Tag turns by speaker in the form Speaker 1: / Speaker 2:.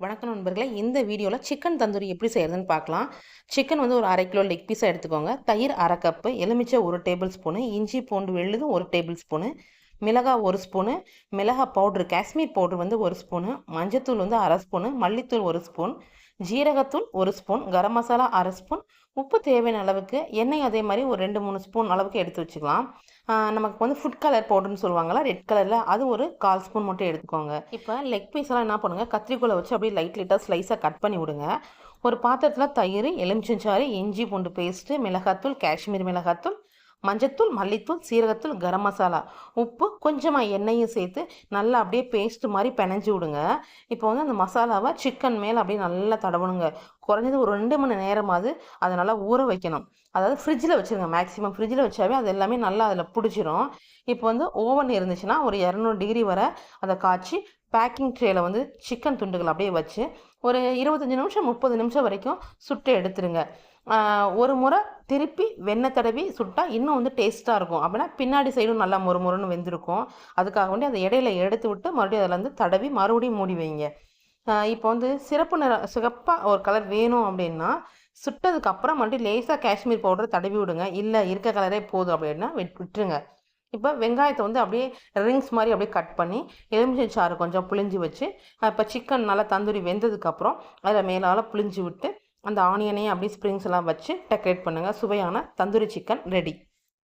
Speaker 1: வணக்கம் நண்பர்களே, இந்த வீடியோவில் சிக்கன் தந்தூரி எப்படி செய்கிறதுன்னு பார்க்கலாம். சிக்கன் வந்து ஒரு 1/2 கிலோ லெக் பீஸாக எடுத்துக்கோங்க. தயிர் 1/2 கப்பு, எலுமிச்சை 1 டேபிள் ஸ்பூனு, இஞ்சி பூண்டு விழுது 1 டேபிள் ஸ்பூனு, மிளகாய் 1 ஸ்பூனு, மிளகாய் பவுட்ரு காஷ்மீர் பவுட்ரு வந்து 1 ஸ்பூனு, மஞ்சத்தூள் வந்து 1/2 ஸ்பூனு, மல்லித்தூள் 1 ஸ்பூன், ஜீரகத்தூள் 1 ஸ்பூன், கரம் மசாலா 1/2 ஸ்பூன், உப்பு தேவையான அளவுக்கு, எண்ணெய் அதே மாதிரி ஒரு 2-3 ஸ்பூன் அளவுக்கு எடுத்து வச்சுக்கலாம். நமக்கு வந்து ஃபுட் கலர் பவுடர்னு சொல்லுவாங்களா, ரெட் கலரில், அது ஒரு 1/4 ஸ்பூன் மட்டும் எடுத்துக்கோங்க. இப்போ லெக் பீஸெல்லாம் என்ன பண்ணுங்கள், கத்திரிக்கோலை வச்சு அப்படியே லைட்டாக ஸ்லைஸாக கட் பண்ணி விடுங்க. ஒரு பாத்திரத்தில் தயிர், எலுமிச்சஞ்சாறு, இஞ்சி பூண்டு பேஸ்ட்டு, மிளகாத்தூள், காஷ்மீர் மிளகாத்தூள், மஞ்சத்தூள், மல்லித்தூள், சீரகத்தூள், கரம் மசாலா, உப்பு, கொஞ்சமாக எண்ணெயும் சேர்த்து நல்லா அப்படியே பேஸ்ட் மாதிரி பிணைஞ்சி விடுங்க. இப்போ வந்து அந்த மசாலாவை சிக்கன் மேலே அப்படியே நல்லா தடவணுங்க. குறைஞ்சது ஒரு 2 மணி நேரமாவது அதை நல்லா ஊற வைக்கணும். அதாவது ஃப்ரிட்ஜில் வச்சுருங்க. மேக்ஸிமம் ஃப்ரிட்ஜில் வச்சாவே அது எல்லாமே நல்லா அதில் பிடிச்சிரும். இப்போ வந்து ஓவன் இருந்துச்சுன்னா ஒரு 200 டிகிரி வரை அதை காய்ச்சி பேக்கிங் ட்ரேயில் வந்து சிக்கன் துண்டுகள் அப்படியே வச்சு ஒரு 25 நிமிஷம் 30 நிமிஷம் வரைக்கும் சுட்டு எடுத்துருங்க. ஒரு முறை திருப்பி வெண்ணெய் தடவி சுட்டால் இன்னும் வந்து டேஸ்ட்டாக இருக்கும். அப்படின்னா பின்னாடி சைடும் நல்லா மொறுமொறுன்னு வெந்திருக்கும். அதுக்காக வேண்டி அந்த இடையில எடுத்து விட்டு மறுபடியும் அதில் வந்து தடவி மறுபடியும் மூடி வைங்க. இப்போ வந்து சிறப்பு நிறம் சிகப்பாக ஒரு கலர் வேணும் அப்படின்னா சுட்டதுக்கு அப்புறம் மறுபடியும் லேசாக காஷ்மீர் பவுடர் தடவி விடுங்க. இல்லை இருக்க கலரே போதும் அப்படின்னா விட்டுருங்க. இப்போ வெங்காயத்தை வந்து அப்படியே ரிங்ஸ் மாதிரி அப்படியே கட் பண்ணி எலுமிச்சை சாறு கொஞ்சம் புளிஞ்சு வச்சு, இப்போ சிக்கன் நல்லா தந்தூரி வெந்ததுக்கப்புறம் அதில் மேலால் புளிஞ்சு விட்டு அந்த ஆனியனையும் அப்படியே ஸ்ப்ரிங்ஸ் எல்லாம் வச்சு டெக்கரேட் பண்ணுங்கள். சுவையான தந்தூரி சிக்கன் ரெடி.